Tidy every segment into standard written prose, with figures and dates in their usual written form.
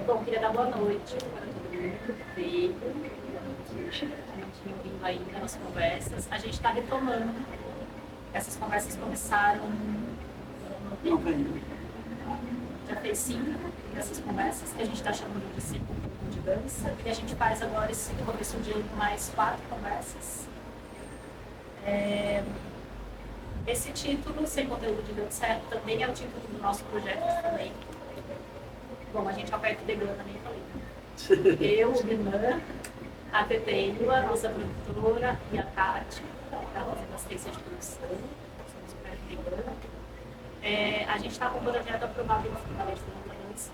Bom, queria dar boa noite para todo mundo que veio, que não tinha vindo ainda nas conversas. A gente está retomando. Essas conversas começaram no novembro. Já fez 5 dessas conversas, que a gente está chamando de ciclo de dança. E a gente faz agora esse começo de ano mais 4 conversas. Esse título, Sem Conteúdo de Dança, também é o título do nosso projeto também. Bom, a gente aperta o degrau também, falei. Eu, o Renan, a Teteila, a nossa produtora, e a Tati, da Rosa da Assistência de Produção, somos o projeto Degrau. A gente está com um projeto aprovado no Fundamento da Dança.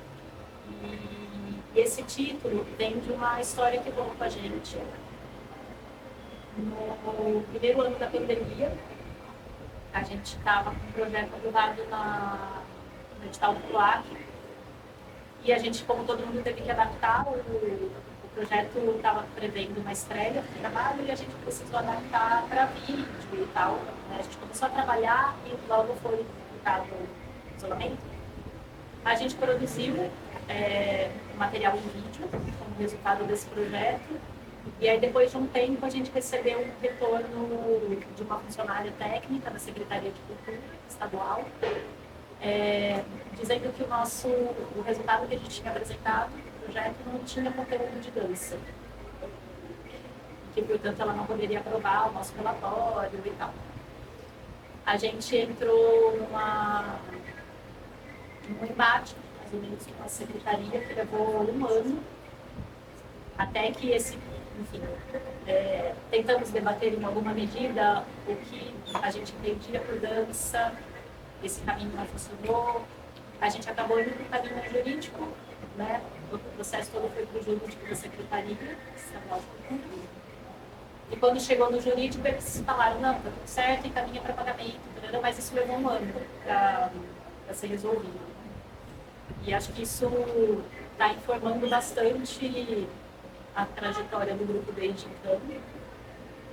E esse título vem de uma história que rolou com a gente. No primeiro ano da pandemia, a gente estava com um projeto aprovado no edital do PROAC. E a gente, como todo mundo teve que adaptar, o projeto estava prevendo uma estreia de trabalho e a gente precisou adaptar para vídeo e tal. A gente começou a trabalhar e logo foi publicado o isolamento. A gente produziu material em vídeo como resultado desse projeto. E aí, depois de um tempo, a gente recebeu um retorno de uma funcionária técnica da Secretaria de Cultura Estadual, dizendo que o resultado que a gente tinha apresentado no projeto não tinha conteúdo de dança. Que, portanto, ela não poderia aprovar o nosso relatório e tal. A gente entrou num embate, mais ou menos, com a Secretaria, que levou um ano, até que enfim, tentamos debater em alguma medida o que a gente entendia por dança. Esse caminho não funcionou, a gente acabou indo para o caminho jurídico, né? O processo todo foi para o jurídico da Secretaria Estadual de Cultura. E quando chegou no jurídico, eles falaram, não, está tudo certo, encaminha para pagamento, mas isso levou um ano para ser resolvido. E acho que isso está informando bastante a trajetória do grupo desde então, né?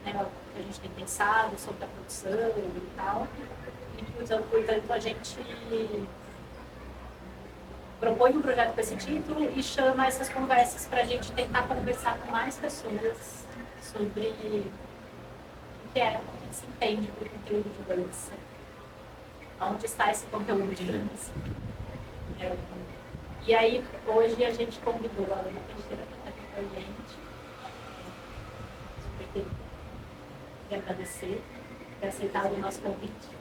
O que a gente tem pensado sobre a produção e tal. E, portanto, a gente propõe um projeto com esse título e chama essas conversas para a gente tentar conversar com mais pessoas sobre o que se entende por conteúdo de dança. Onde está esse conteúdo de dança? E aí, hoje, a gente convidou a Ana Teixeira para estar aqui com a gente. Super queria agradecer por ter aceitado o nosso convite.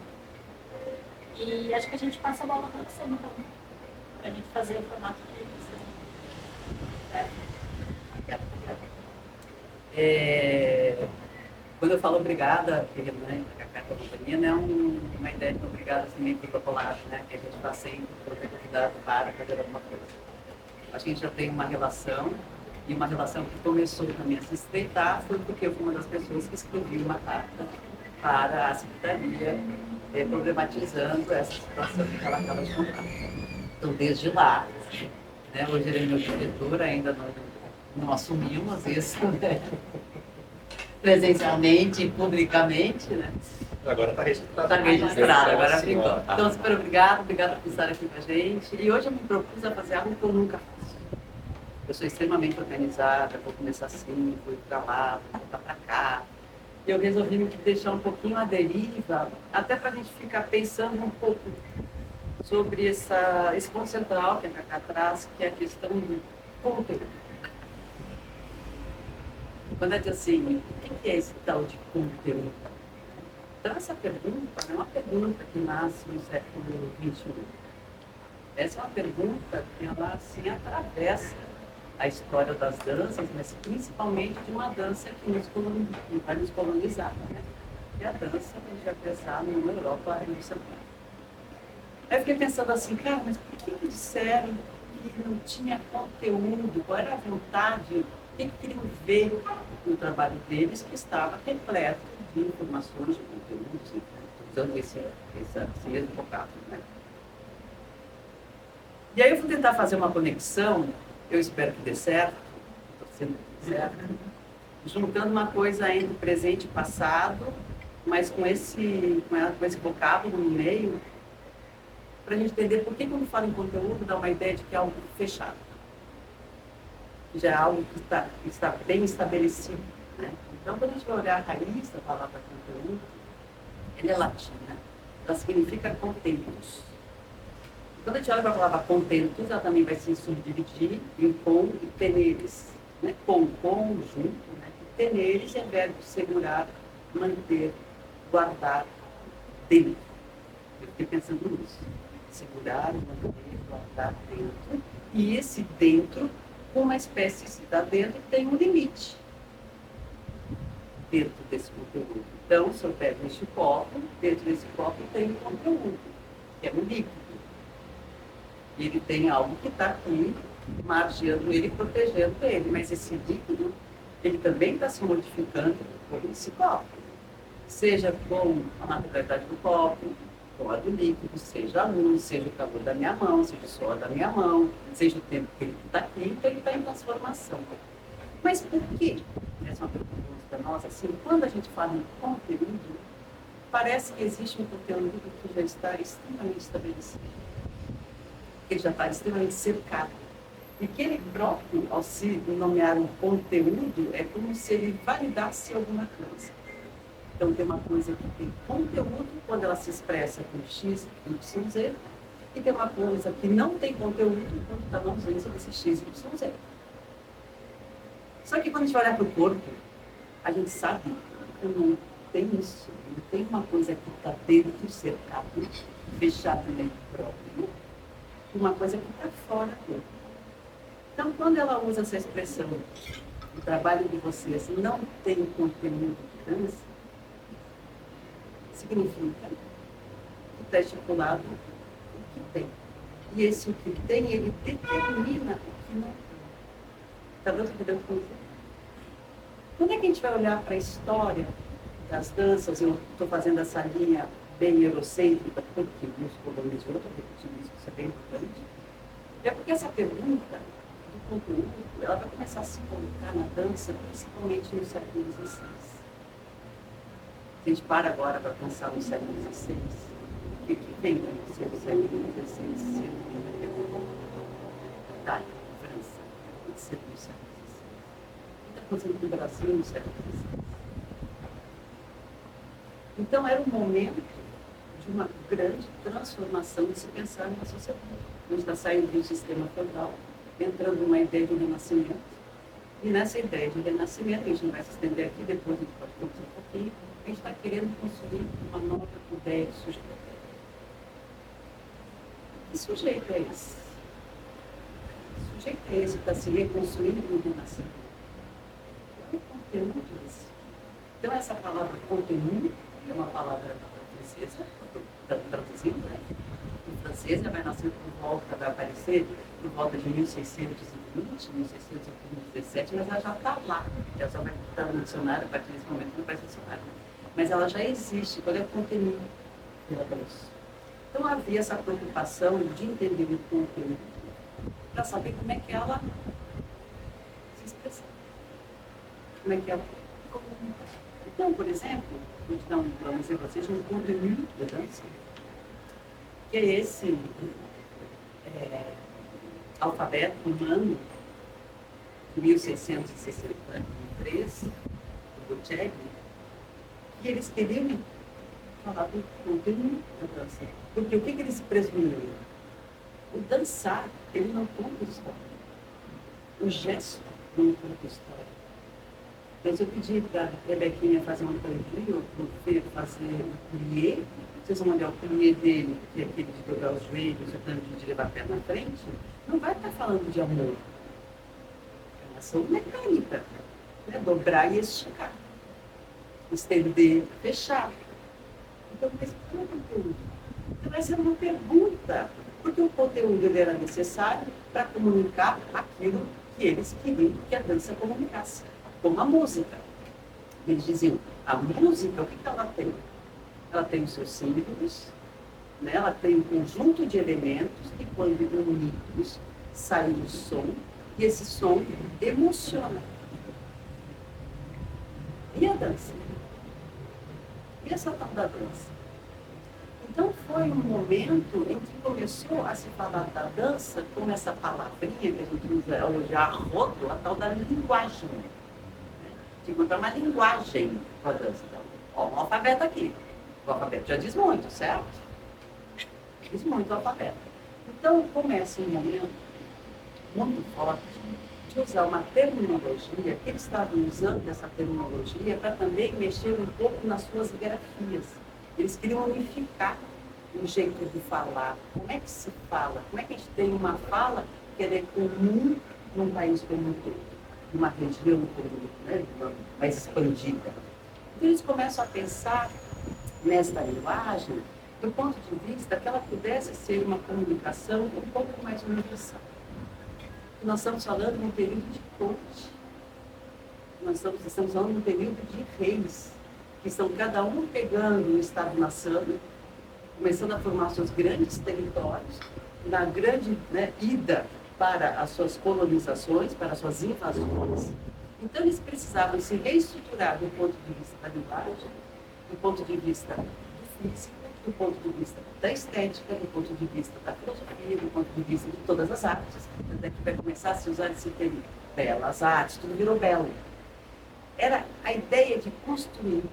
E acho que a gente passa a bola para você, então, para a gente fazer o formato que você. Quando eu falo obrigada, Renan, a Cacá da companhia, não é uma ideia de obrigada assim, protocolado, né? Que a gente está sempre convidado para fazer alguma coisa. Acho que a gente já tem uma relação, e uma relação que começou também a se estreitar foi porque eu fui uma das pessoas que escrevi uma carta para a Secretaria problematizando essa situação que ela acaba de contar. Então, desde lá, né, hoje ele é meu diretor, ainda não assumimos isso, né, presencialmente e publicamente, né? Agora está registrado. Está registrado, agora ficou. Então, super obrigada por estar aqui com a gente. E hoje eu me propus a fazer algo que eu nunca faço. Eu sou extremamente organizada, vou começar assim, vou ir para lá, vou voltar para cá. Eu resolvi me deixar um pouquinho à deriva, até para a gente ficar pensando um pouco sobre esse ponto central que a Cacá traz, que é a questão do conteúdo. Quando é que assim, o que é esse tal de conteúdo? Então, essa pergunta não é uma pergunta que nasce no século XXI. Essa é uma pergunta que ela assim atravessa a história das danças, mas principalmente de uma dança que vai nos colonizar, né? E a dança que a gente vai pensar na Europa revolucionária. Aí eu fiquei pensando assim, cara, mas por que disseram que não tinha conteúdo? Qual era a vontade? O que queriam ver no trabalho deles que estava repleto de informações, de conteúdos, né? Usando esse mesmo vocábulo, né? E aí eu vou tentar fazer uma conexão, eu espero que dê certo, estou sendo certo, juntando uma coisa entre presente e passado, mas com esse vocábulo no meio, para a gente entender por que quando fala em conteúdo dá uma ideia de que é algo fechado. já é algo que está bem estabelecido. Né? Então, quando a gente vai olhar a raiz da palavra conteúdo, ela é latina, ela significa contentos. Quando a gente olha para a palavra contentos, ela também vai se subdividir em com e teneres. Né? Com, junto, né? E teneres é verbo segurar, manter, guardar, dentro. Eu fiquei pensando nisso. Segurar, manter, guardar, dentro. E esse dentro, uma espécie de está dentro, tem um limite dentro desse conteúdo. Então, se eu pego este copo, dentro desse copo tem um conteúdo, que é um líquido. E ele tem algo que está aqui, margeando ele, protegendo ele. Mas esse líquido, ele também está se modificando por esse copo. Seja com a materialidade do copo, com a do líquido, seja a luz, seja o calor da minha mão, seja o suor da minha mão, seja o tempo que ele está aqui, então ele está em transformação. Mas por quê? Essa é uma pergunta nossa. Assim, quando a gente fala em conteúdo, parece que existe um conteúdo que já está extremamente estabelecido, que já está extremamente cercado. E que ele próprio, ao se nomear um conteúdo, é como se ele validasse alguma coisa. Então, tem uma coisa que tem conteúdo quando ela se expressa com X, Y, Z, e tem uma coisa que não tem conteúdo quando está na ausência desse X, Y, Z. Só que quando a gente vai olhar para o corpo, a gente sabe que não tem isso. Não tem uma coisa que está dentro, cercado, fechado dentro próprio, uma coisa que está fora do corpo. Então, quando ela usa essa expressão, o trabalho de vocês não tem conteúdo de dança, significa que está estipulado o que tem. E esse o que tem, ele determina o que não tem. Está dando para entender o que eu dizer? Quando é que a gente vai olhar para a história das danças? Eu estou fazendo essa linha bem eurocêntrica, porque nos colonizou, estou repetindo isso, isso é bem importante. É porque essa pergunta do conteúdo, ela vai começar a se colocar na dança, principalmente no século XVI. Se a gente para agora para pensar no século XVI, o que vem para você no século XVI? Itália, França, o que ser no século XVI? O que está acontecendo no Brasil no século XVI? Então, era um momento de uma grande transformação de se pensar numa sociedade. A gente está saindo de um sistema feudal, entrando numa ideia de renascimento. E nessa ideia de renascimento, a gente não vai se estender aqui, depois a gente pode conversar um pouquinho, a gente está querendo construir uma nova ideia de sujeito. Que sujeito é esse? Que sujeito é esse que está se reconstruindo no renascimento? Que conteúdo é esse? Então, essa palavra conteúdo é uma palavra francesa, traduzindo, né? Em francês, ela vai nascer por volta, vai aparecer por volta de 1620, 1617, mas ela já está lá. Ela só vai estar no dicionário, a partir desse momento não vai ser dicionário. Mas ela já existe, qual é o conteúdo pela dança. Então havia essa preocupação de entender o conteúdo para saber como é que ela se expressa. Como é que ela comunica. Então, por exemplo, vou te dar um exemplo assim, um conteúdo da dança, que é esse alfabeto humano de 1663, do Bocelli, e eles queriam falar do conteúdo da dança. Porque o que eles presumiram? O dançar, ele não conta história. O gesto não conta história. Então, se eu pedir para a Rebequinha fazer uma poesia, ou para o Fê fazer um plié, vocês vão olhar o plié dele, que é aquele de dobrar os joelhos, de levar a perna na frente, não vai estar falando de amor. É uma ação mecânica. Né? Dobrar e esticar. Estender, fechar. Então, esse não é conteúdo. Então, essa era uma pergunta. Porque o conteúdo ele era necessário para comunicar aquilo que eles queriam que a dança comunicasse. Como a música. Eles diziam, a música, o que ela tem? Ela tem os seus símbolos, né? Ela tem um conjunto de elementos que, quando unidos, sai um som, e esse som emociona. E a dança? E essa tal da dança? Então foi um momento em que começou a se falar da dança com essa palavrinha que a gente usa hoje a rodo, a tal da linguagem. De encontrar uma linguagem com a dança. Então, ó, um alfabeto aqui. O alfabeto já diz muito, certo? Diz muito o alfabeto. Então começa um momento muito forte de usar uma terminologia, que eles estavam usando essa terminologia para também mexer um pouco nas suas grafias. Eles queriam unificar o jeito de falar. Como é que se fala? Como é que a gente tem uma fala que ela é comum num país como o todo, numa região como, né, mais expandida? Então eles começam a pensar nesta linguagem do ponto de vista que ela pudesse ser uma comunicação um pouco mais universal. Nós estamos falando de um período de corte. Nós estamos falando de um período de reis, que estão cada um pegando o Estado-nação, começando a formar seus grandes territórios, na grande, né, ida para as suas colonizações, para as suas invasões. Então, eles precisavam se reestruturar do ponto de vista da linguagem, do ponto de vista do físico, do ponto de vista da estética, do ponto de vista da filosofia, do ponto de vista de todas as artes. Até que vai começar a se usar esse termo, belas artes, tudo virou belo. Era a ideia de construir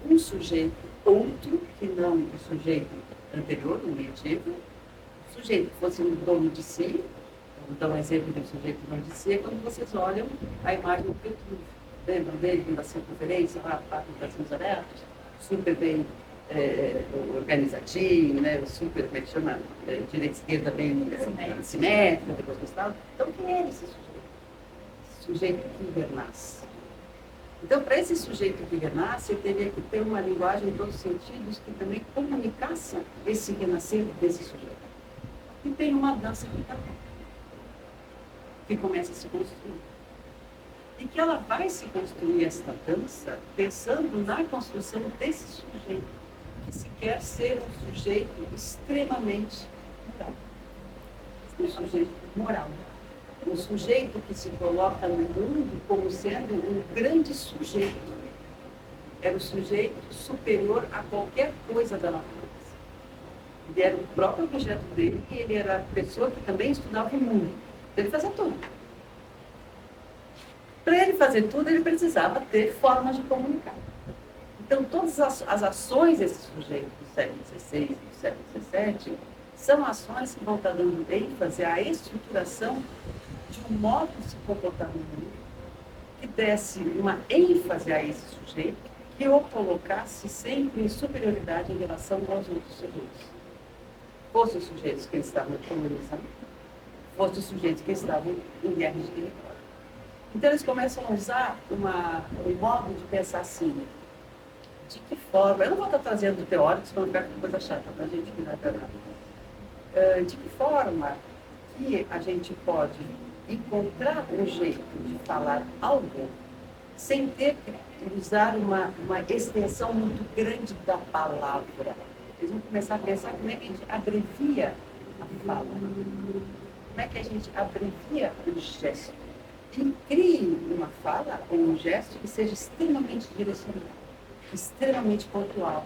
um sujeito outro, que não o sujeito anterior, o medieval, o sujeito que fosse um dono de si. Vou dar um exemplo de um sujeito dono de si, é quando vocês olham a imagem do Petrúcio. Lembram dele na circunferência, lá com os bracinhos abertos, super bem organizadinho, né? Super, como é que chama? Direita e esquerda bem simétrica, depois do Estado. Então, quem era esse sujeito? Esse sujeito que hibernasse. Então, para esse sujeito que renasce, ele teria que ter uma linguagem em todos os sentidos que também comunicasse esse renascer desse sujeito. E tem uma dança que começa a se construir. E que ela vai se construir, esta dança, pensando na construção desse sujeito, que se quer ser um sujeito extremamente moral. Um sujeito moral. Um sujeito que se coloca no mundo como sendo um grande sujeito. Era o sujeito superior a qualquer coisa da natureza. Ele era o próprio objeto dele e ele era a pessoa que também estudava o mundo. Então ele fazia tudo. Para ele fazer tudo, ele precisava ter formas de comunicar. Então, todas as ações desse sujeito do século XVI e do século XVII são ações que vão estar dando ênfase à estruturação de um modo de se comportar no mundo, que desse uma ênfase a esse sujeito, que o colocasse sempre em superioridade em relação aos outros sujeitos. Fossem os sujeitos que estavam colonizando, fossem os sujeitos que estavam em guerra de território. Então, eles começam a usar um modo de pensar assim, de que forma, eu não vou estar trazendo teóricos para não ficar com coisa chata, para a gente virar nada. De que forma que a gente pode encontrar um jeito de falar algo sem ter que usar uma extensão muito grande da palavra. Eles vão começar a pensar como é que a gente abrevia a fala, como é que a gente abrevia o gesto, e crie uma fala ou um gesto que seja extremamente direcionado, extremamente pontual,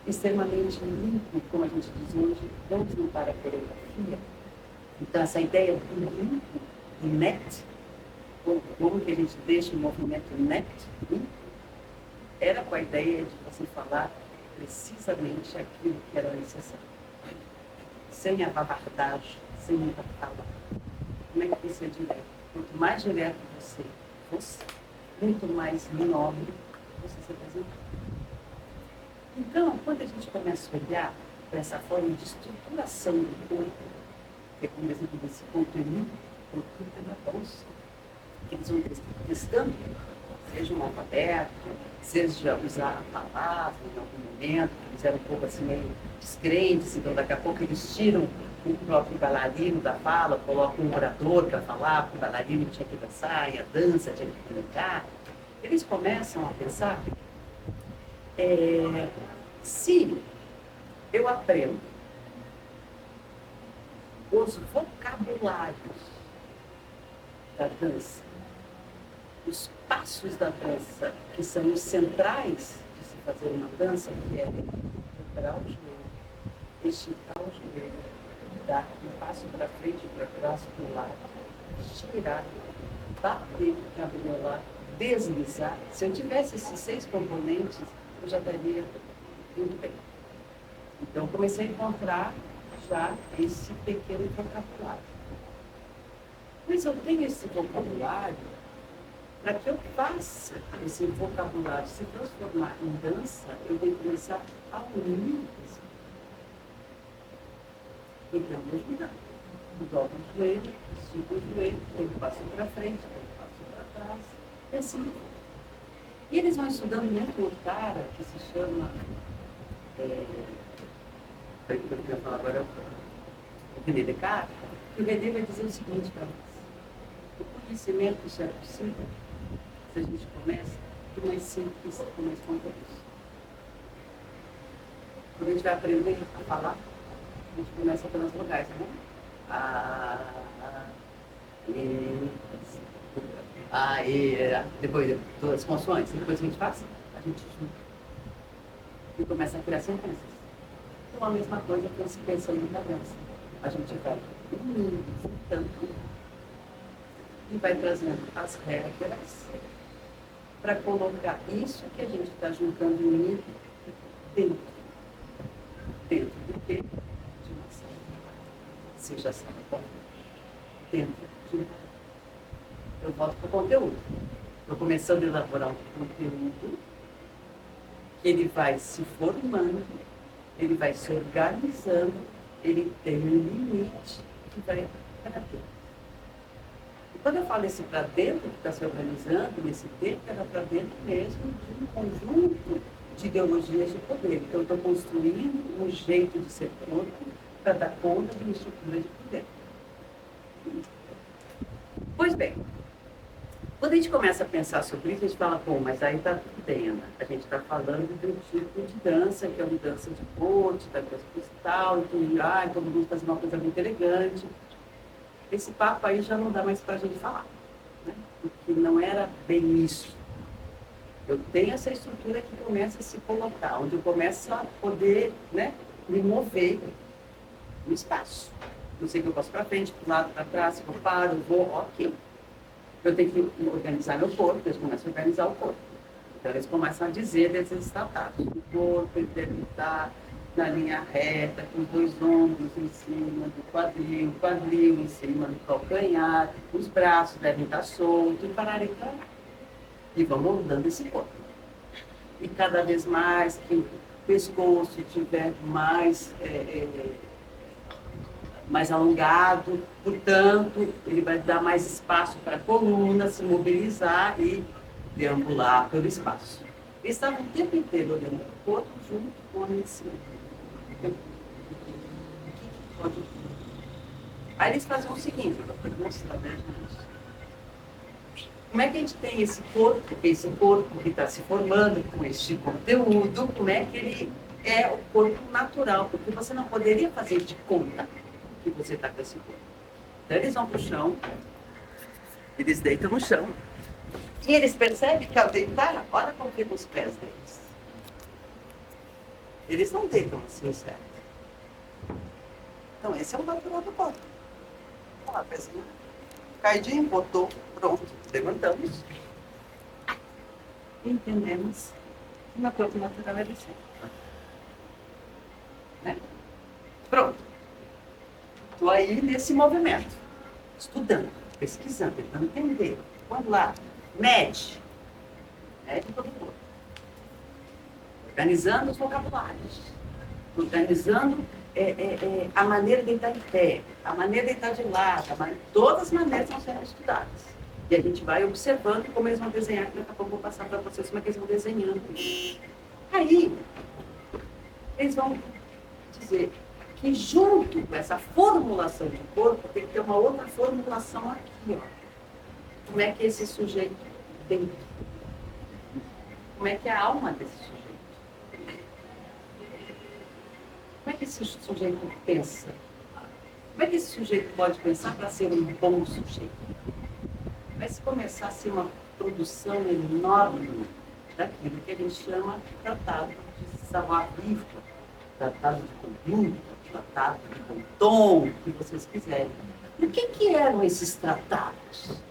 extremamente limpo, como a gente diz hoje, vamos não para a coreografia. Então, essa ideia do limpo, do net, como que a gente deixa o movimento net, era com a ideia de você falar precisamente aquilo que era necessário. Sem a bavardagem, sem muita fala. Como é que você é direto? Quanto mais direto você fosse, muito mais nobre você se apresentar. Então, quando a gente começa a olhar para essa forma de estruturação do corpo, que é como exemplo desse conteúdo da bolsa, que eles vão testando, seja um alfabeto, seja usar a palavra em algum momento, que eles eram um pouco assim meio descrentes, então daqui a pouco eles tiram o próprio bailarino da fala, colocam um orador para falar, porque o bailarino tinha que dançar, e a dança tinha que cantar. Eles começam a pensar, se eu aprendo os vocabulários da dança, os passos da dança, que são os centrais de se fazer uma dança, que é dobrar o joelho, esticar o joelho, dar um passo para frente, para trás, para o lado, estirar, bater, cabelar, deslizar. Se eu tivesse esses 6 componentes, eu já estaria muito bem. Então, eu comecei a encontrar já esse pequeno vocabulário. Mas eu tenho esse vocabulário, para que eu faça esse vocabulário se transformar em dança, eu tenho que começar a unir isso. Então, vou ajudar. Eu dobro o joelho, estico o joelho, eu passo para frente, eu passo para trás, e assim. E eles vão estudando muito um cara que se chama... que eu queria falar agora, o René Descartes, que o René vai dizer o seguinte para nós: o conhecimento só é possível se a gente começa do mais simples ao mais complexo. Quando a gente vai aprender a falar, a gente começa pelas vogais, né? Depois todas as consoantes, depois a gente faz, a gente junta. E começa a criar sentenças. Então a mesma coisa que se pensando na dança. A gente vai unindo, juntando, e vai trazendo as regras para colocar isso que a gente está juntando e unindo dentro. Dentro do quê? De uma sala. Você já sabe qual. Dentro de uma. Eu volto para o conteúdo. Estou começando a elaborar um conteúdo que ele vai se formando, ele vai se organizando, ele tem um limite que vai para dentro. E quando eu falo esse para dentro, que está se organizando, nesse tempo, era para dentro mesmo de um conjunto de ideologias de poder. Então, eu estou construindo um jeito de ser corpo para dar conta de uma estrutura de poder. Pois bem, quando a gente começa a pensar sobre isso, a gente fala, pô, mas aí está tudo bem, Ana. A gente está falando de um tipo de dança, que é uma dança de corte, da dança cristal, e todo mundo faz uma coisa muito elegante. Esse papo aí já não dá mais para a gente falar, né? Porque não era bem isso. Eu tenho essa estrutura que começa a se colocar, onde eu começo a poder, né, me mover no espaço. Eu sei que eu posso para frente, para o lado, para trás, eu paro, eu vou, ok. Eu tenho que organizar meu corpo, eles começam a organizar o corpo. Então, eles começam a dizer desses tratados. O corpo ele deve estar na linha reta, com os 2 ombros em cima do quadril em cima do calcanhar, os braços devem estar soltos, e pararem para lá. E vão moldando esse corpo. E cada vez mais que o pescoço estiver mais alongado, portanto, ele vai dar mais espaço para a coluna se mobilizar e deambular pelo espaço. Eles estavam o tempo inteiro olhando o corpo junto com a medicina. Aí eles faziam o seguinte, para mostrar, né, gente? Como é que a gente tem esse corpo que está se formando com este conteúdo, como é que ele é o corpo natural, porque você não poderia fazer de conta que você está com esse corpo. Então eles vão para o chão, eles deitam no chão, e eles percebem que ao deitar, olha como ficam os pés deles. Eles não deitam assim, certo? Então esse é o natural do corpo. Olha lá, pezinho. Caidinho, botou, pronto. Levantamos. E entendemos que o meu corpo natural é desse. Né? Pronto. Estou aí nesse movimento, estudando, pesquisando, tentando entender. Vamos lá, mede todo o corpo. Organizando os vocabulários, organizando a maneira de estar em pé, a maneira de estar de lado, todas as maneiras vão ser estudadas. E a gente vai observando como eles vão desenhar, que daqui a pouco eu vou passar para vocês como é que eles vão desenhando. Aí, eles vão dizer que junto com essa formulação de corpo, tem que ter uma outra formulação aqui, ó. Como é que esse sujeito tem? Como é que é a alma desse sujeito? Como é que esse sujeito pensa? Como é que esse sujeito pode pensar para ser um bom sujeito? Vai se começar a ser uma produção enorme daquilo que a gente chama de tratado de savoir-vivre, tratado de conduta, tratado de bom tom, o que vocês quiserem. E o que eram esses tratados?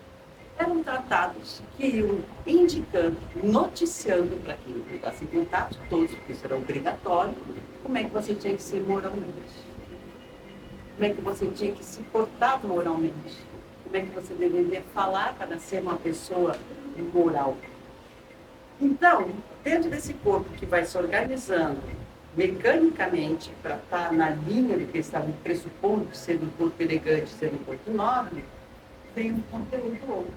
Eram tratados que iam indicando, noticiando para quem entrasse em contato, todos, porque isso era obrigatório, como é que você tinha que ser moralmente. Como é que você tinha que se portar moralmente. Como é que você deveria falar para ser uma pessoa moral. Então, dentro desse corpo que vai se organizando mecanicamente para estar na linha do que eles estavam pressupondo de ser um corpo elegante, ser um corpo nobre, vem um conteúdo outro,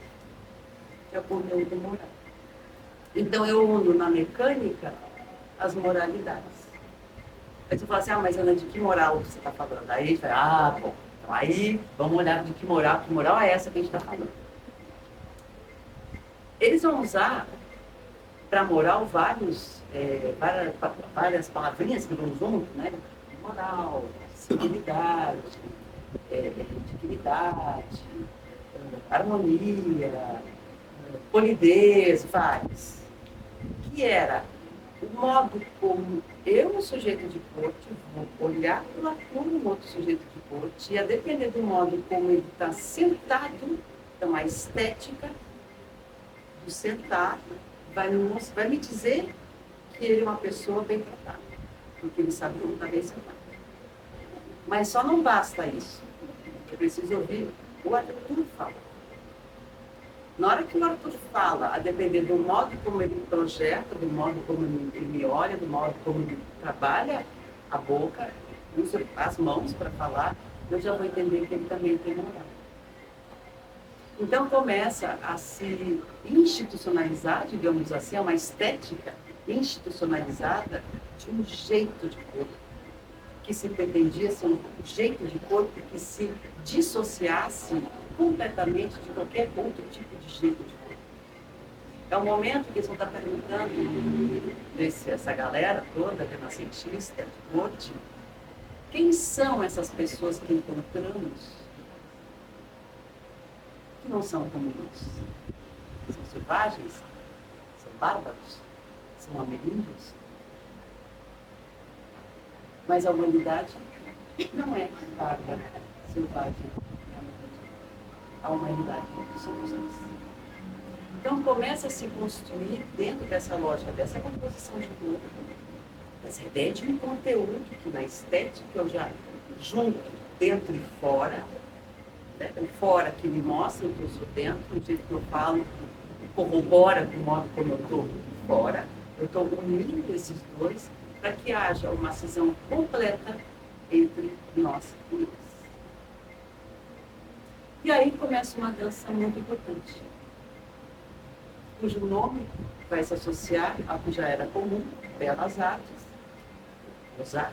que é o conteúdo moral. Então, eu uno na mecânica as moralidades. Aí você fala assim, mas Ana, de que moral você está falando? Aí você fala, bom, então aí vamos olhar de que moral é essa que a gente está falando. Eles vão usar para moral várias palavrinhas que vão junto, né? Moral, civilidade, dignidade, harmonia, polidez, vários. Que era o modo como eu, um sujeito de corte, vou olhar para um outro sujeito de corte, e a depender do modo como ele está sentado, então a estética do sentado vai me dizer que ele é uma pessoa bem tratada, porque ele sabe como está bem sentado. Mas só não basta isso. Eu preciso ouvir o Arthur falar. Na hora que o Arthur fala, a depender do modo como ele projeta, do modo como ele me olha, do modo como ele trabalha a boca, usa as mãos para falar, eu já vou entender que ele também tem moral. Então começa a se institucionalizar, digamos assim, uma estética institucionalizada de um jeito de corpo, que se pretendia ser um jeito de corpo que se dissociasse completamente de qualquer outro tipo de jeito de corpo. É o momento que eles vão estar perguntando essa galera toda, renascentista, de corte, quem são essas pessoas que encontramos que não são comuns? São selvagens? São bárbaros? São ameríndios? Mas a humanidade não é bárbara, selvagem. A humanidade somos nós. Então começa a se construir dentro dessa lógica, dessa composição de corpo, essa ideia de um conteúdo que na estética eu já junto dentro e fora, né? O fora que me mostra o que eu sou dentro, o jeito que eu falo, corrobora com o modo como eu estou fora. Eu estou unindo esses dois para que haja uma cisão completa entre nós e eles. E aí começa uma dança muito importante, cujo nome vai se associar ao que já era comum, belas artes, usar,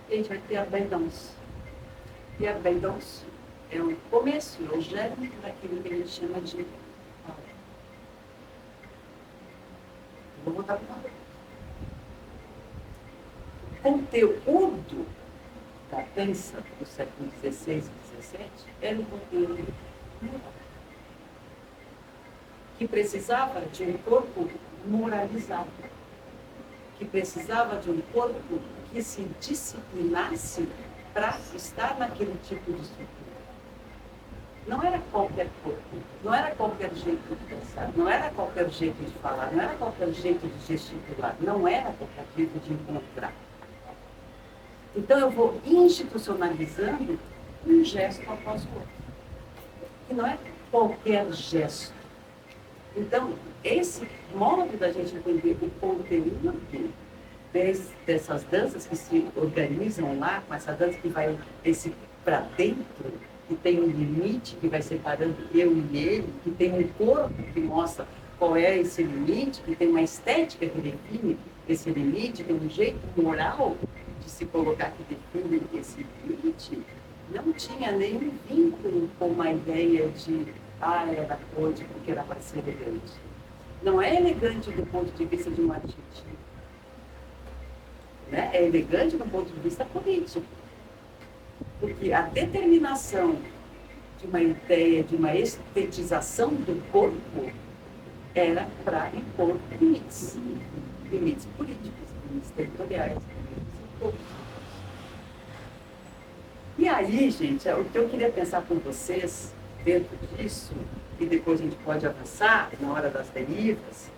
e a gente vai ter a bendance. E a bendance é o começo, é o germe daquilo que a gente chama de aula. Vou voltar para o conteúdo da dança do século XVI e XVII era um conteúdo moral, que precisava de um corpo moralizado, que precisava de um corpo que se disciplinasse para estar naquele tipo de estrutura. Não era qualquer corpo, não era qualquer jeito de dançar, não era qualquer jeito de falar, não era qualquer jeito de gesticular, não era qualquer jeito de encontrar. Então eu vou institucionalizando um gesto após o outro. E não é qualquer gesto. Então, esse modo da gente entender o conteúdo dessas danças que se organizam lá, com essa dança que vai para dentro, que tem um limite que vai separando eu e ele, que tem um corpo que mostra qual é esse limite, que tem uma estética que define esse limite, tem um jeito moral de se colocar que define esse limite, não tinha nenhum vínculo com uma ideia de era corte porque era para ser elegante. Não é elegante do ponto de vista de um adjetivo. Né? É elegante do ponto de vista político. Porque a determinação de uma ideia, de uma estetização do corpo, era para impor limites. Limites políticos, limites territoriais, limites políticos. E aí, gente, o que eu queria pensar com vocês dentro disso, e depois a gente pode avançar na hora das derivas,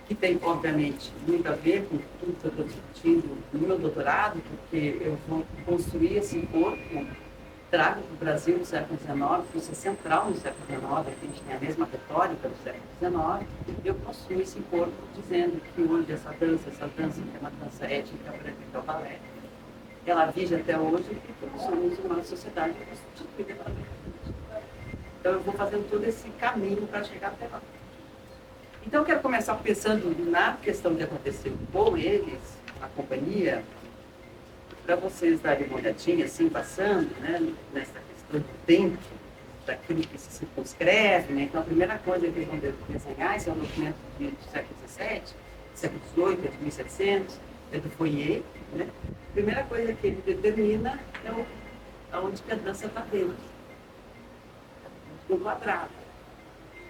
que tem, obviamente, muito a ver com tudo que eu estou discutindo no meu doutorado, porque eu vou construir esse corpo, trago para o Brasil no século XIX, isso é central no século XIX, a gente tem a mesma retórica do século XIX, e eu construo esse corpo dizendo que hoje essa dança que é uma dança étnica, branca, que é o balé, ela vive até hoje porque nós somos uma sociedade constituída pela verdade. Então eu vou fazendo todo esse caminho para chegar até lá. Então eu quero começar pensando na questão que aconteceu com eles, na companhia, para vocês darem uma olhadinha, assim, passando, né, nessa questão do tempo, daquilo que se circunscreve, né? Então a primeira coisa que eles vão desenhar, esse é um documento do século XVII, século XVIII, de 1700, é do Fourier, né? A primeira coisa que ele determina é aonde que a dança está dentro, no quadrado.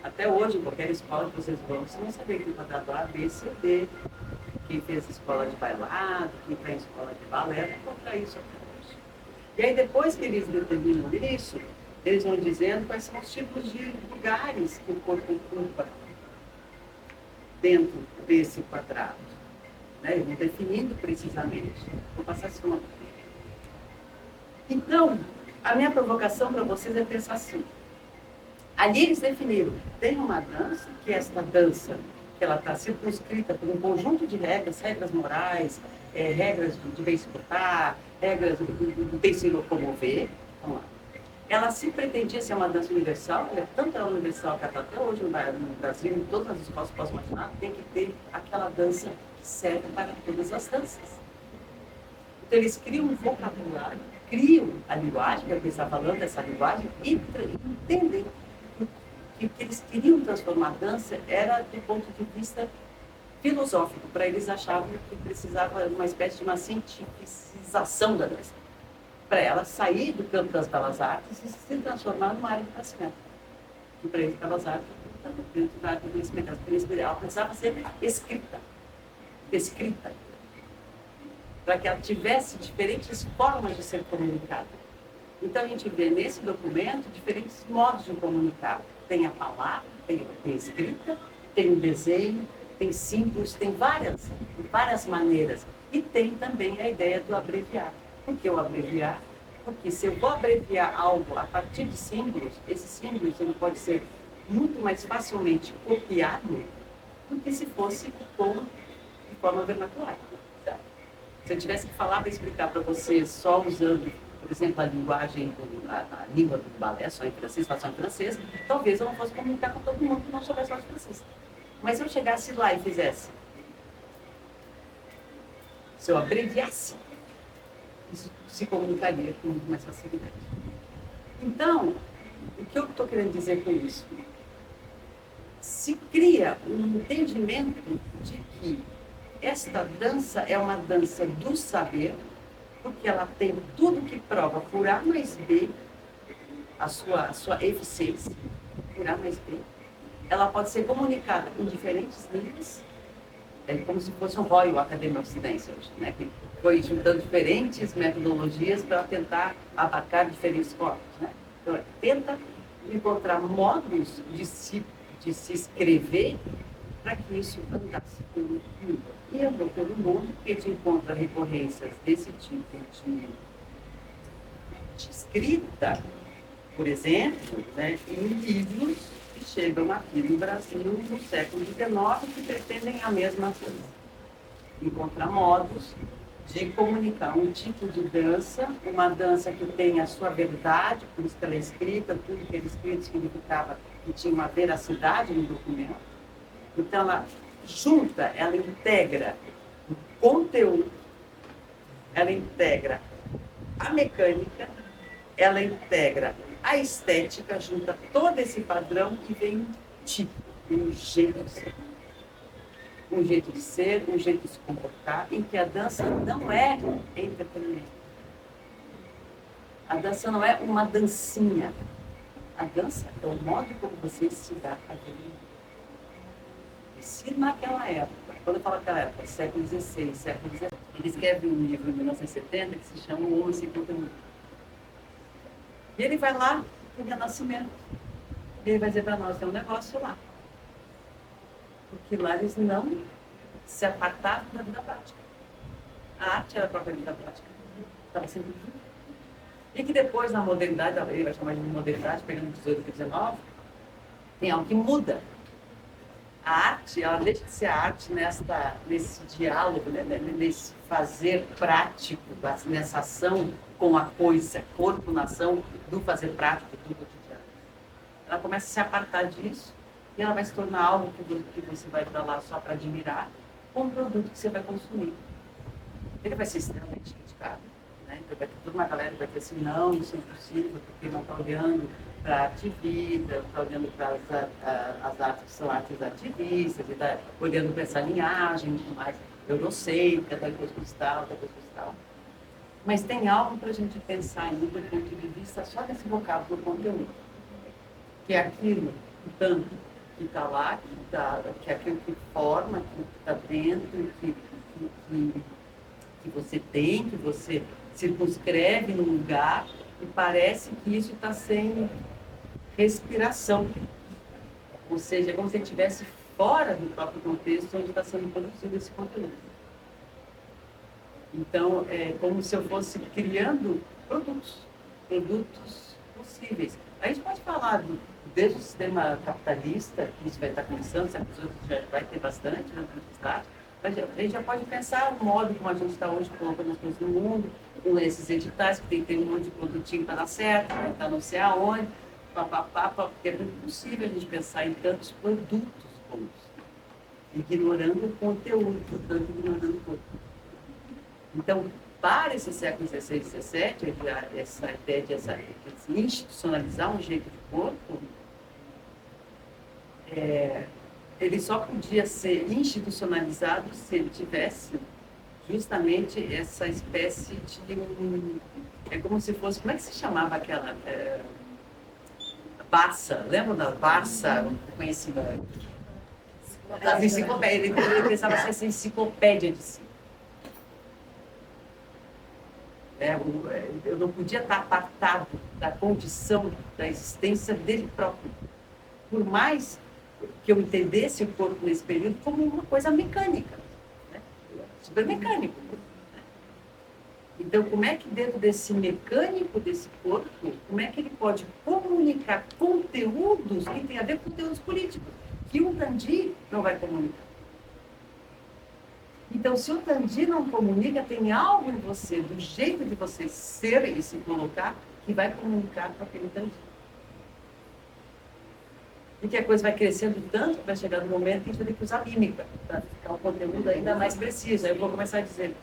Até hoje, em qualquer escola que vocês vão, vocês vão saber que o quadrado A, B, C, D. Quem fez escola de bailado, quem está em escola de balé, vai encontrar isso até hoje. E aí, depois que eles determinam isso, eles vão dizendo quais são os tipos de lugares que o corpo ocupa dentro desse quadrado. Né? Eles vão definindo precisamente. Vou passar isso uma. Então, a minha provocação para vocês é pensar assim. Ali eles definiram, tem uma dança, que é esta dança, que ela está circunscrita por um conjunto de regras, regras morais, regras de bem se portar, regras do bem se locomover. Vamos lá. Ela se pretendia ser uma dança universal, tanto é universal que até hoje no Brasil, em todas as escolas que posso imaginar, tem que ter aquela dança que serve para todas as danças. Então eles criam um vocabulário, criam a linguagem, que eu estava falando dessa linguagem, e entendem que o que eles queriam transformar a dança era do ponto de vista filosófico. Para eles achavam que precisava uma espécie de uma cientificização da dança, para ela sair do campo das belas artes e se transformar numa área de conhecimento. E para eles, belas artes, dentro da área do conhecimento, ela precisava ser escrita, para que ela tivesse diferentes formas de ser comunicada. Então a gente vê nesse documento diferentes modos de comunicar. Tem a palavra, tem a escrita, tem o desenho, tem símbolos, tem várias maneiras. E tem também a ideia do abreviar. Por que o abreviar? Porque se eu vou abreviar algo a partir de símbolos, esses símbolos ele pode ser muito mais facilmente copiado do que se fosse de forma vernacular. Se eu tivesse que falar para explicar para vocês só usando, por exemplo, a linguagem, a língua do balé, só em francês, só em francês, talvez eu não fosse comunicar com todo mundo que não soubesse falar francês. Mas se eu chegasse lá e fizesse, se eu abreviasse, isso se comunicaria com muito mais facilidade. Então, o que eu estou querendo dizer com isso? Se cria um entendimento de que esta dança é uma dança do saber, porque ela tem tudo que prova por A mais B a sua eficiência, por A mais B. Ela pode ser comunicada em diferentes línguas, como se fosse um Royal Academy of Science, né? Que foi juntando diferentes metodologias para tentar abarcar diferentes corpos. Né? Então, tenta encontrar modos de se escrever para que isso andasse pelo mundo. E andou pelo mundo porque a gente encontra recorrências desse tipo de escrita, por exemplo, né, em livros que chegam aqui no Brasil no século XIX que pretendem a mesma coisa. Encontrar modos de comunicar um tipo de dança, uma dança que tem a sua verdade, por isso que ela é escrita, tudo que era escrito significava que tinha uma veracidade no documento. Então, ela junta, ela integra o conteúdo, ela integra a mecânica, ela integra a estética, junta todo esse padrão e vem um tipo, um jeito de ser. Um jeito de ser, um jeito de se comportar, em que a dança não é entretenimento. A dança não é uma dancinha. A dança é o modo como você se dá a vida. E se naquela época, quando eu falo naquela época, século XVI, século XVII, ele escreve um livro em 1970 que se chama O Homem Sem Conteúdo. E ele vai lá no Renascimento. E ele vai dizer para nós, tem um negócio lá. Porque lá eles não se apartaram da vida prática. A arte era a própria vida prática. Estava sempre junto. E que depois, na modernidade, ele vai chamar de modernidade, pegando 18 e 19, tem algo que muda. A arte, ela deixa de ser arte nesse diálogo, né? Nesse fazer prático, nessa ação com a coisa, corpo na ação, do fazer prático, do cotidiano. Ela começa a se apartar disso e ela vai se tornar algo que você vai para lá só para admirar, com um produto que você vai consumir. Ele vai ser extremamente criticado. Né? Então, vai ter toda uma galera que vai dizer assim, não, isso é impossível, porque não está olhando para a arte vida, está olhando para as artes que são artes ativistas, está olhando para essa linhagem e tudo mais. Eu não sei, cada coisa cristal, cada coisa cristal. Mas tem algo para a gente pensar ainda do ponto de vista só desse vocábulo do conteúdo. Que é aquilo, o tanto que está lá, que é aquilo que forma, aquilo que está dentro, que você tem, que você circunscreve no lugar, e parece que isso está sem respiração. Ou seja, é como se ele estivesse fora do próprio contexto onde está sendo produzido esse conteúdo. Então, é como se eu fosse criando produtos possíveis. A gente pode falar desde o sistema capitalista, que isso vai estar começando, se já vai ter bastante, né, mas a gente já pode pensar o modo como a gente está hoje colocando as coisas no mundo, com esses editais, que tem um monte de produtinho para dar certo, para não sei aonde, porque é muito possível a gente pensar em tantos produtos bons, ignorando o conteúdo, portanto, ignorando o corpo. Então, para esse século XVI e XVII, essa ideia de institucionalizar um jeito de corpo, ele só podia ser institucionalizado se ele tivesse justamente essa espécie de é como se fosse, como é que se chamava aquela Barça, lembra da Barça, conhecimento? Das enciclopédias, ele pensava ser essa enciclopédia de si. Eu não podia estar apartado da condição da existência dele próprio. Por mais que eu entendesse o corpo nesse período como uma coisa mecânica, né? Super mecânico. Então, como é que dentro desse mecânico desse corpo, como é que ele pode comunicar conteúdos que têm a ver com conteúdos políticos, que o Tandi não vai comunicar? Então, se o Tandi não comunica, tem algo em você, do jeito de você ser e se colocar, que vai comunicar com aquele Tandi. E que a coisa vai crescendo tanto que vai chegar no momento que a gente vai ter que usar mímica, para ficar um conteúdo ainda mais preciso. Aí eu vou começar a dizer,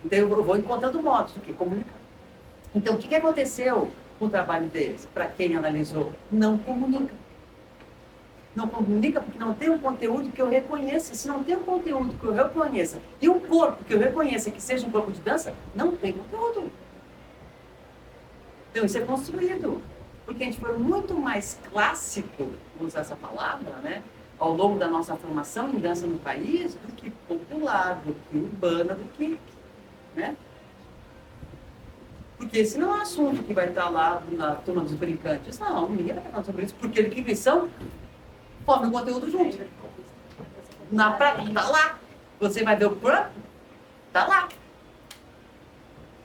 então eu vou encontrando modos do que comunicar. Então, o que aconteceu com o trabalho deles? Para quem analisou, não comunica. Não comunica porque não tem um conteúdo que eu reconheça. Se não tem um conteúdo que eu reconheça e um corpo que eu reconheça que seja um corpo de dança, não tem conteúdo. Então, isso é construído. Porque a gente foi muito mais clássico, vou usar essa palavra, né, ao longo da nossa formação em dança no país, do que popular, do que urbana, do que... Né? Porque esse não é um assunto que vai estar lá na turma dos brincantes. Não, ninguém vai falar sobre isso, porque ele que são forma o conteúdo junto. Na prática, está lá. Você vai ver o corpo, está lá.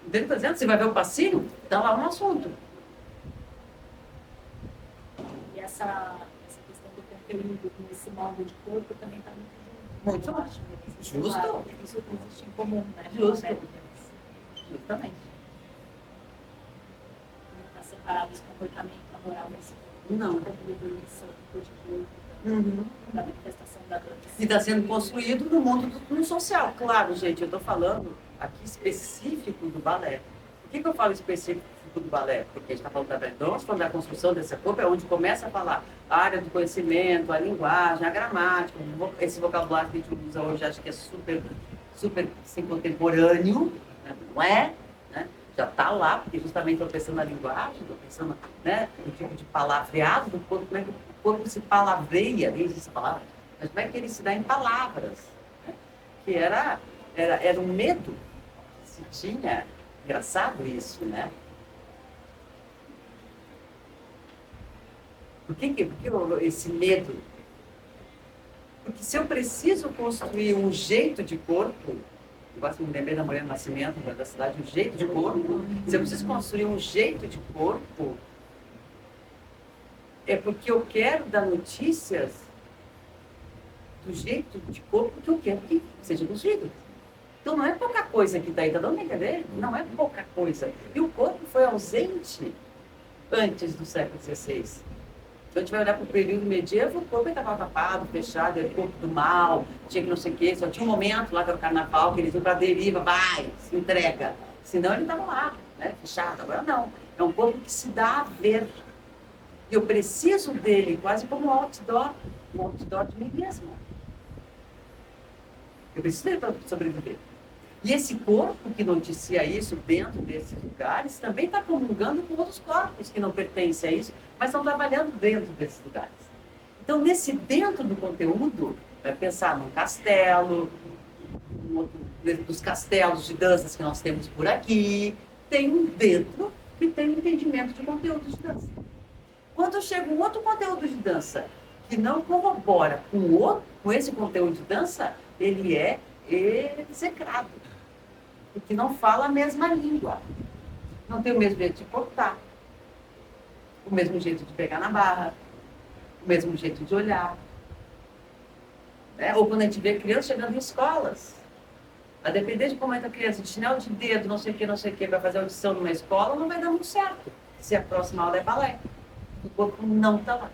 Entendeu? Tá dizendo? Você vai ver o passinho, está lá no assunto. E essa questão do conteúdo nesse modo de corpo também está muito Muito justo. Justo. Isso existe em comum, né? Justo. Justamente. Não está separado esse comportamento, a moral, esse Não. conteúdo, esse tipo de corpo. Uhum. Da manifestação da dança. E está sendo construído no mundo no social. Claro, gente, eu estou falando aqui específico do balé. Por que eu falo específico do balé? Porque a gente está falando da balé. Então, nós falamos da construção desse corpo, é onde começa a falar a área do conhecimento, a linguagem, a gramática, esse vocabulário que a gente usa hoje, acho que é super assim, contemporâneo, né? Não é? Né? Já está lá, porque justamente estou pensando na linguagem, estou pensando, né, no tipo de palavreado do corpo, como é que o corpo se palavreia, nem existe essa palavra, mas como é que ele se dá em palavras, né? Que era um medo que se tinha, engraçado isso, né? Por que esse medo? Porque se eu preciso construir um jeito de corpo, eu gosto de me lembrar da Mulher do Nascimento, da cidade, um jeito de corpo, se eu preciso construir um jeito de corpo, é porque eu quero dar notícias do jeito de corpo que eu quero que seja construído. Então não é pouca coisa que está aí, tá dando a entender? Não é pouca coisa. E o corpo foi ausente antes do século XVI. Então a gente vai olhar para o período medieval, o corpo estava tapado, fechado, era o corpo do mal, tinha que não sei o quê, só tinha um momento lá que era o carnaval, que eles iam para a deriva, vai, se entrega. Senão ele estava lá, né, fechado. Agora não, é um corpo que se dá a ver. E eu preciso dele quase como um outdoor de mim mesmo. Eu preciso dele para sobreviver. E esse corpo que noticia isso dentro desses lugares também está comungando com outros corpos que não pertencem a isso, mas estão trabalhando dentro desses lugares. Então, nesse dentro do conteúdo, vai pensar num castelo, dos castelos de danças que nós temos por aqui, tem um dentro que tem um entendimento de conteúdo de dança. Quando chega um outro conteúdo de dança que não corrobora com esse conteúdo de dança, ele é execrado. Porque não fala a mesma língua. Não tem o mesmo jeito de cortar, o mesmo jeito de pegar na barra, o mesmo jeito de olhar. Ou quando a gente vê crianças chegando em escolas, a depender de como é que a criança, de chinelo de dedo, não sei o que, vai fazer audição numa escola, não vai dar muito certo. Se a próxima aula é balé, o corpo não está lá.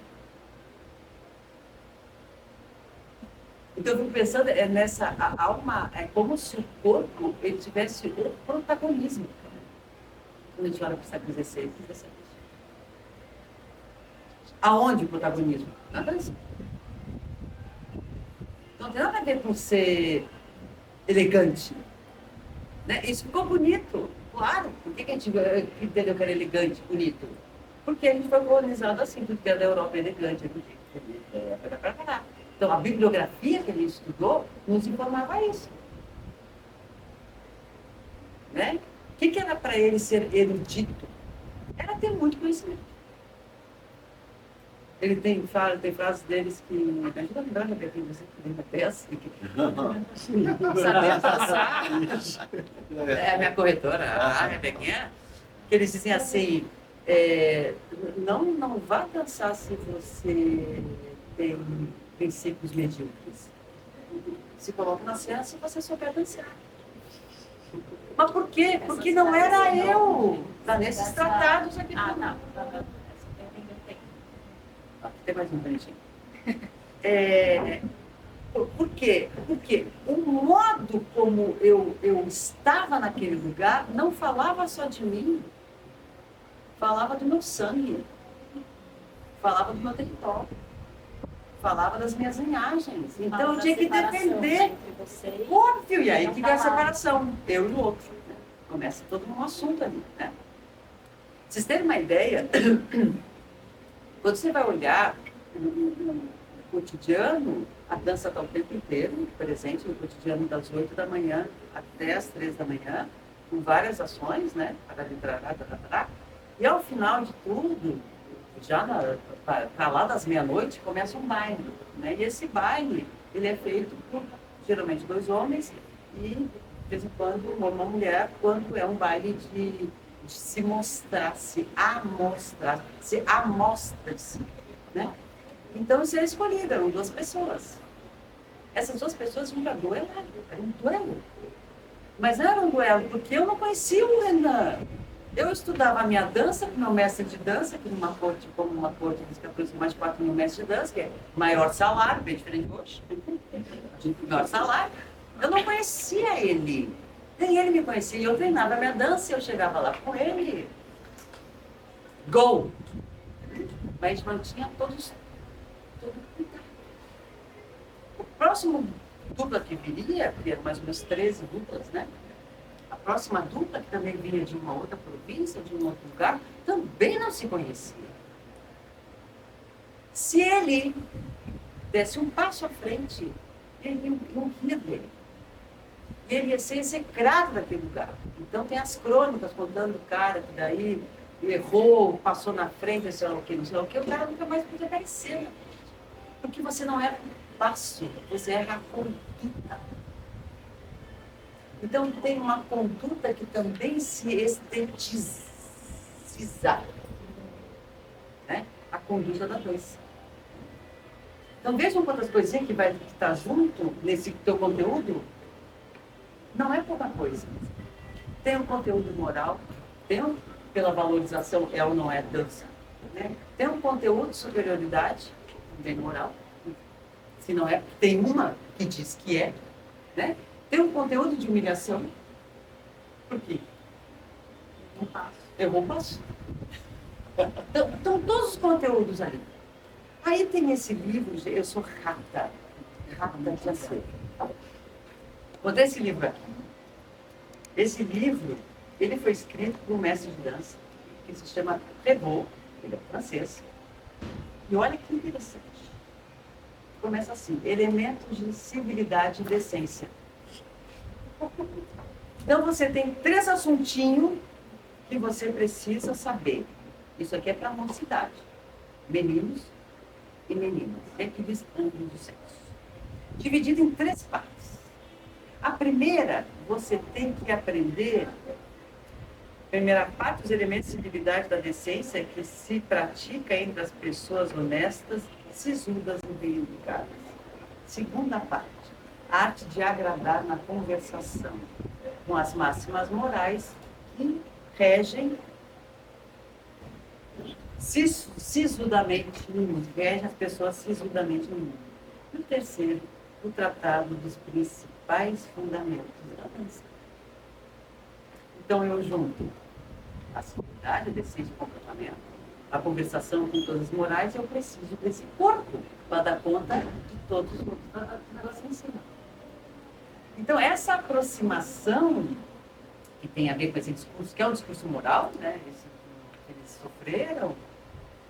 Então, eu fico pensando nessa alma, é como se o corpo ele tivesse o protagonismo. Quando a gente olha para o século XVI, XVII. Aonde o protagonismo? Na dança. Então, não tem nada a ver com ser elegante. Né? Isso ficou bonito, claro. Por que a gente entendeu que era elegante, bonito? Porque a gente foi colonizado assim, tudo que era da Europa elegante, do jeito. Então, a bibliografia que ele estudou nos informava isso. Né? O que era para ele ser erudito? Era ter muito conhecimento. Ele tem frases deles que me ajudam a lembrar, Rebequinha, você que lembra dessa. Saber passar. É a minha corretora, a Rebequinha, que eles dizem assim, não vá dançar se você tem princípios medíocres. Se coloca na cena se você souber dançar. Mas por quê? Porque não era eu. Está nesses tratados aqui. Não. Aqui tem mais um bonitinho. Por quê? Porque o modo como eu estava naquele lugar não falava só de mim. Falava do meu sangue. Falava do meu território. Falava das minhas linhagens. Então eu tinha que defender. Óbvio, e aí fica a separação, eu e o outro. Né? Começa todo um assunto ali. Né? Vocês terem uma ideia, quando você vai olhar no cotidiano, a dança está o tempo inteiro presente no cotidiano das 8 da manhã até as 3 da manhã, com várias ações, né? E ao final de tudo, já para lá das meia-noite, começa um baile. Né? E esse baile, ele é feito por, geralmente, 2 homens e, de vez em quando, uma mulher, quando é um baile de se mostrar, se amostra-se. Né? Então, isso é escolhido, eram 2 pessoas. Essas 2 pessoas nunca duelaram, era um duelo. Mas não era um duelo, porque eu não conhecia o Renan. Eu estudava a minha dança com meu mestre de dança, que numa corte, como uma corte dos 14, mais de 4 mil mestres de dança, que é maior salário, bem diferente de hoje. Maior salário. Eu não conhecia ele. Nem ele me conhecia. Eu treinava a minha dança e eu chegava lá com ele. Go! Mas mantinha todo cuidado. O próximo dupla que viria, que eram mais ou menos 13 duplas, né? A próxima dupla, que também vinha de uma outra província, de um outro lugar, também não se conhecia. Se ele desse um passo à frente, ele não ria dele. E ele ia ser execrado daquele lugar. Então tem as crônicas contando o cara que daí errou, passou na frente, sei lá o que, não sei lá o que, o cara nunca mais podia dar em cena. Porque você não erra o passo, você erra a conduta. Então, tem uma conduta que também se estetiza, né? A conduta da dança. Então, vejam quantas coisinhas que vai estar junto nesse teu conteúdo. Não é pouca coisa. Tem um conteúdo moral, tem pela valorização, é ou não é dança. Né? Tem um conteúdo de superioridade, tem moral. Se não é, tem uma que diz que é. Né? Tem um conteúdo de humilhação. Por quê? Errou o passo. Então, todos os conteúdos ali. Aí tem esse livro, eu sou rata de acerto. Vou dar esse livro aqui. Esse livro, ele foi escrito por um mestre de dança, que se chama Revaux, ele é francês. E olha que interessante. Começa assim, elementos de civilidade e decência. Então você tem 3 assuntinhos que você precisa saber. Isso aqui é para a mocidade. Meninos e meninas, equilibrando os sexos. Dividido em 3 partes. A primeira, você tem que aprender, primeira parte, os elementos de civilidade da decência que se pratica entre as pessoas honestas, sisudas e bem educadas. Segunda parte, a arte de agradar na conversação, com as máximas morais que regem sisudamente no mundo, regem as pessoas sisudamente no mundo. E o terceiro, o tratado dos principais fundamentos da dança. Então eu junto a civilidade, a decência de comportamento, a conversação com todas as morais, eu preciso desse corpo para dar conta de todos os outros negócios ensinam. Então essa aproximação que tem a ver com esse discurso, que é um discurso moral, né, esse que eles sofreram,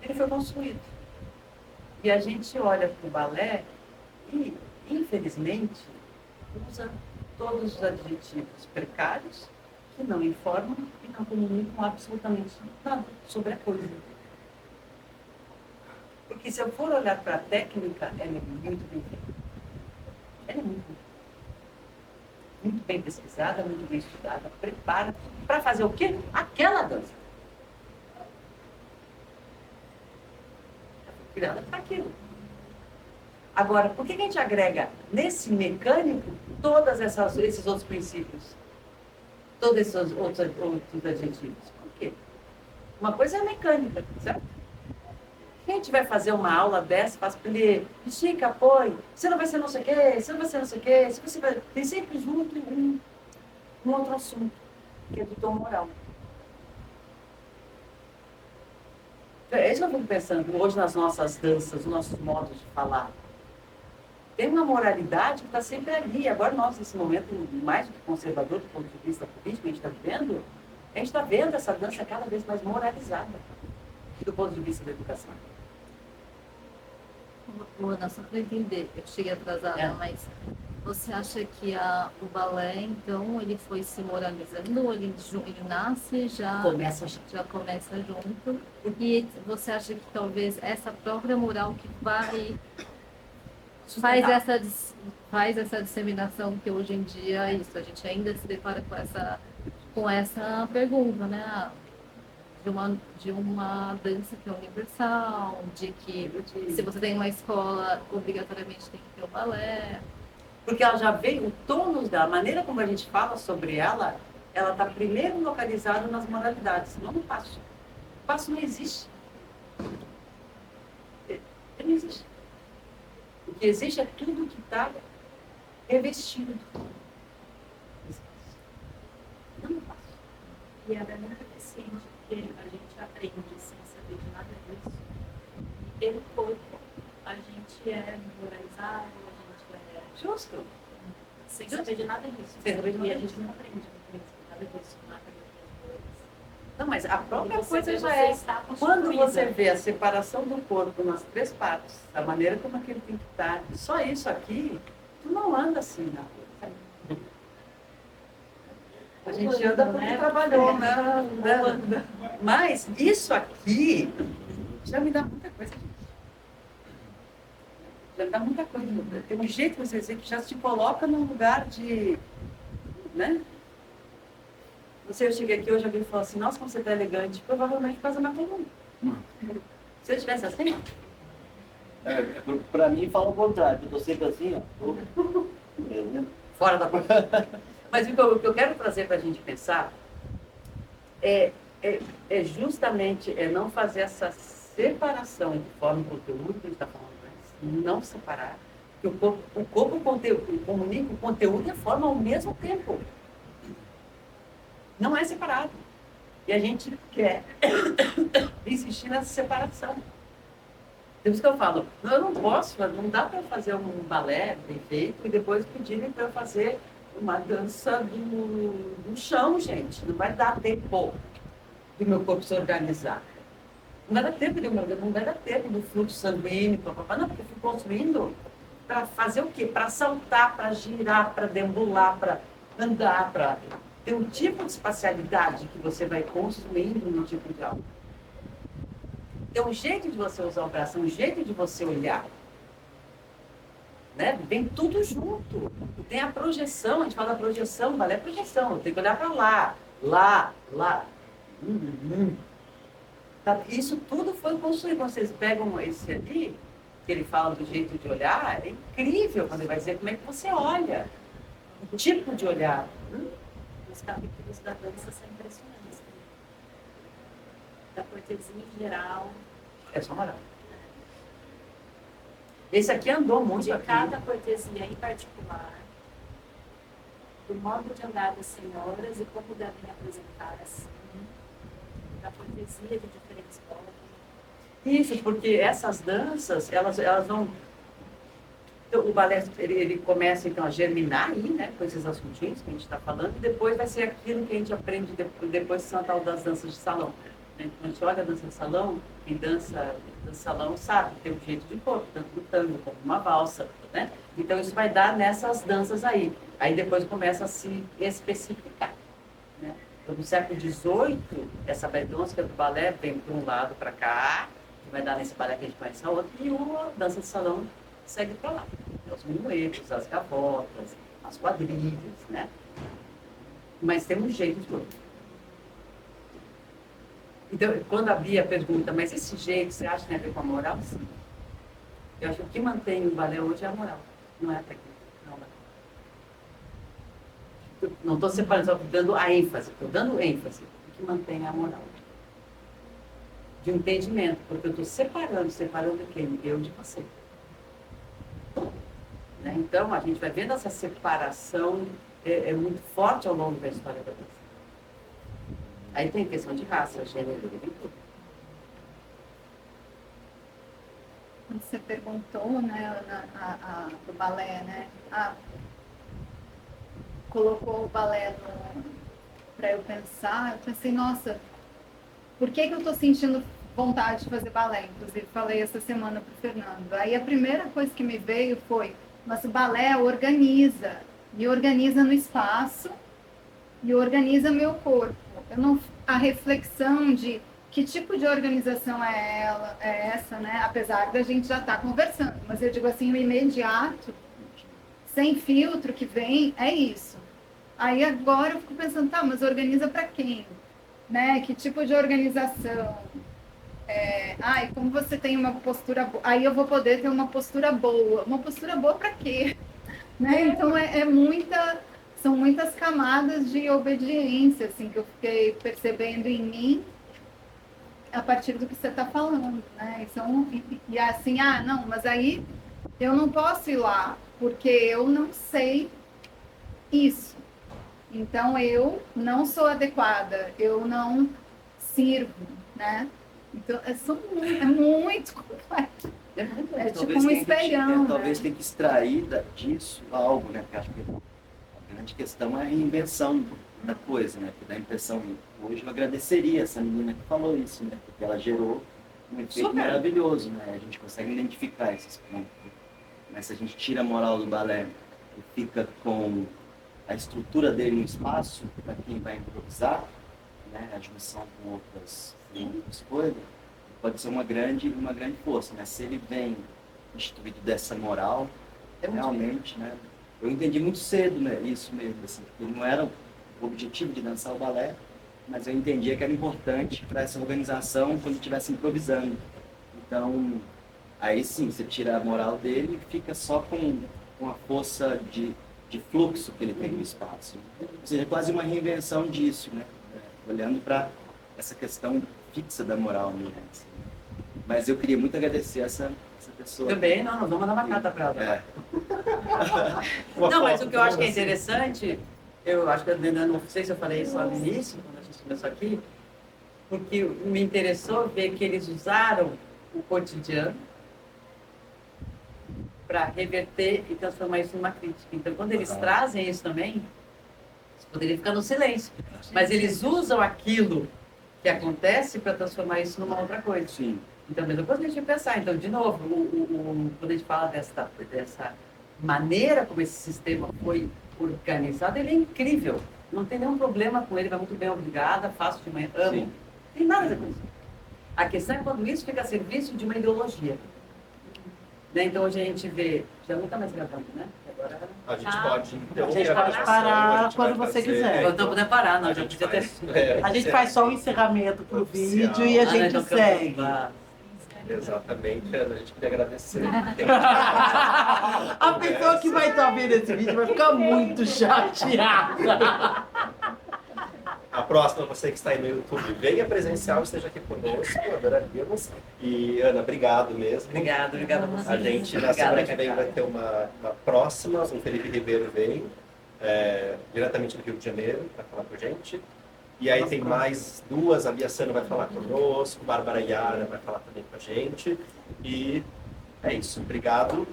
ele foi construído. E a gente olha para o balé e, infelizmente, usa todos os adjetivos precários que não informam e não comunicam absolutamente nada sobre a coisa. Porque se eu for olhar para a técnica, ela é muito bem feita. Ela é muito bem pesquisada, muito bem estudada, prepara para fazer o quê? Aquela dança. Ela foi criada para aquilo. Agora, por que a gente agrega nesse mecânico todos esses outros princípios? Todos esses outros adjetivos? Por quê? Uma coisa é a mecânica, certo? Se a gente vai fazer uma aula dessa, faz para ele, estica, apoio, você não vai ser não sei o quê, você não vai ser não sei o quê, você vai... tem sempre junto um outro assunto, que é do tom moral. É isso que eu fico pensando hoje nas nossas danças, nos nossos modos de falar. Tem uma moralidade que está sempre ali. Agora nós, nesse momento, mais do que conservador do ponto de vista político, a gente está vendo essa dança cada vez mais moralizada do ponto de vista da educação. Luana, só para entender, eu cheguei atrasada, mas você acha que o balé, então, ele foi se moralizando, ou ele nasce já começa junto, e você acha que talvez essa própria moral que faz essa disseminação, que hoje em dia é isso, a gente ainda se depara com essa pergunta, né? De uma dança que é universal, de que se você tem uma escola, obrigatoriamente tem que ter o balé. Porque ela já veio, o tônus da maneira como a gente fala sobre ela está primeiro localizada nas moralidades, não no passo. O passo não existe. Ele não existe. O que existe é tudo que está revestido. Não no passo. E ela é muito eficiente, porque a gente aprende sem saber de nada disso. E pelo corpo, a gente é moralizado, a gente é... Justo. Sem saber de nada disso. Sem saber de nada e a gente não aprende nada disso na academia de dança. Não, mas a própria coisa já é. Quando você vê a separação do corpo nas 3 partes, a maneira como aquele tem que estar, só isso aqui, tu não anda assim na rua. A gente anda porque trabalhou, né? Mas isso aqui já me dá muita coisa. Já me dá muita coisa. Tem um jeito que você dizer que já te coloca num lugar de, né? Não sei, eu cheguei aqui hoje, alguém falou assim, nossa, como você tá elegante. Provavelmente por causa da minha coluna. Se eu estivesse assim... Para mim, fala o contrário. Eu tô sempre assim, ó. Fora da porta. Mas o que eu quero trazer para a gente pensar é justamente não fazer essa separação de forma e conteúdo que a gente está falando antes, não separar, porque o corpo comunica o conteúdo e a forma ao mesmo tempo. Não é separado. E a gente quer insistir nessa separação. Por isso que eu falo, eu não posso, não dá para fazer um balé bem feito e depois pedirem para eu fazer uma dança do chão, gente. Não vai dar tempo do meu corpo se organizar. Não vai dar tempo não vai dar tempo do fluxo sanguíneo, não, porque eu fui construindo para fazer o quê? Para saltar, para girar, para deambular, para andar, para ter um tipo de espacialidade que você vai construindo no tipo de algo. Tem um jeito de você usar o braço, um jeito de você olhar. Né? Vem tudo junto. Tem a projeção, a gente fala projeção, balé é projeção. Tem que olhar para lá, lá, lá. Tá? Isso tudo foi construído. Quando vocês pegam esse ali, que ele fala do jeito de olhar, é incrível quando ele vai dizer como é que você olha. O tipo de olhar. Os capítulos da dança são impressionantes. Da cortesia em geral. É só moral. Esse aqui andou muito De aqui. cada cortesia em particular, do modo de andar das senhoras e como devem apresentar assim, da cortesia de diferentes povos. Isso, porque essas danças, elas não... O balé, ele começa, então, a germinar aí, né, com esses assuntinhos que a gente está falando, e depois vai ser aquilo que a gente aprende depois, que são a tal das danças de salão. Quando a gente olha a dança de salão, quem dança de salão sabe, tem um jeito de corpo, tanto no tango como uma valsa, né? Então isso vai dar nessas danças aí. Aí depois começa a se especificar, né? Então no século XVIII, essa bedônica do balé vem para um lado para cá, que vai dar nesse balé que a gente conhece a outro, e a dança de salão segue para lá. Os minuetos, as gavotas, as quadrilhas, né? Mas tem um jeito de corpo. Então, quando a Bia pergunta, mas esse jeito, você acha que tem a ver com a moral? Sim. Eu acho que o que mantém o balé hoje é a moral, não é a técnica. Não estou separando, só dando a ênfase, estou dando ênfase. O que mantém é a moral. De um entendimento, porque eu estou separando quem? Eu de você. Né? Então, a gente vai vendo essa separação é muito forte ao longo da história da dança. Aí tem questão de raça, gênero, tem tudo. Quando você perguntou, né, do balé, né, colocou o balé para eu pensar, eu pensei, nossa, por que eu estou sentindo vontade de fazer balé? Inclusive, falei essa semana para o Fernando. Aí a primeira coisa que me veio foi, mas o balé me organiza no espaço e organiza meu corpo. A reflexão de que tipo de organização é essa, né? Apesar da gente já estar conversando, mas eu digo assim, o imediato, sem filtro que vem, é isso. Aí agora eu fico pensando, tá, mas organiza para quem? Né? Que tipo de organização? E como você tem uma postura boa, aí eu vou poder ter uma postura boa. Uma postura boa para quê? Né? Então são muitas camadas de obediência, assim, que eu fiquei percebendo em mim a partir do que você está falando, né? Então, e assim, não, mas aí eu não posso ir lá, porque eu não sei isso. Então, eu não sou adequada, eu não sirvo, né? Então, é muito complexo. É tipo um espelhão, talvez né? tenha que extrair disso algo, né? Porque acho que a grande questão é a reinvenção da coisa, né? Porque dá a impressão, hoje eu agradeceria essa menina que falou isso, né? Porque ela gerou um efeito maravilhoso, né? A gente consegue identificar esses pontos. Mas se a gente tira a moral do balé e fica com a estrutura dele no espaço, para quem vai improvisar, né, a junção com outras coisas, pode ser uma grande força, né? Se ele vem instituído dessa moral, realmente, né? Eu entendi muito cedo, né, isso mesmo, assim, porque não era o objetivo de dançar o balé, mas eu entendia que era importante para essa organização quando estivesse improvisando. Então, aí sim, você tira a moral dele e fica só com a força de fluxo que ele tem no espaço. Ou seja, quase uma reinvenção disso, né? Olhando para essa questão fixa da moral minha. Assim. Mas eu queria muito agradecer essa pessoa. Também, nós vamos mandar uma carta para ela. É. Não, mas o que eu acho que é interessante, eu acho que eu não sei se eu falei isso lá no início, quando a gente começou aqui, porque me interessou ver que eles usaram o cotidiano para reverter e transformar isso numa crítica. Então, quando eles trazem isso também, eles poderiam ficar no silêncio, mas eles usam aquilo que acontece para transformar isso numa outra coisa. Sim. Então, a mesma coisa que a gente pensar. Então, de novo, quando a gente fala dessa maneira como esse sistema foi organizado, ele é incrível. Não tem nenhum problema com ele, vai muito bem, obrigada, faço de manhã, amo. Sim. Não tem nada a ver com isso. A questão é quando isso fica a serviço de uma ideologia. Né? Então, hoje a gente vê... Já não está mais gravando, né? Agora... A gente pode interromper A gente pode gravação, parar a gente quando vai você fazer- quiser. Quando eu puder parar, não. A Já gente podia ter... faz, A gente faz só o encerramento pro Oficial. vídeo e a Ah, gente então, segue. Exatamente, Ana, a gente queria agradecer. A pessoa que vai estar vendo esse vídeo vai ficar muito chateada. A próxima, você que está aí no YouTube, venha presencial, esteja aqui conosco, adoraríamos. E, Ana, obrigado mesmo. Obrigado a você. A gente, na semana que vem, vai ter uma próxima. O Felipe Ribeiro vem, diretamente do Rio de Janeiro, para falar com a gente. E aí tem mais duas, a Bia Sano vai falar conosco, Bárbara Yara vai falar também com a gente. E é isso. Obrigado.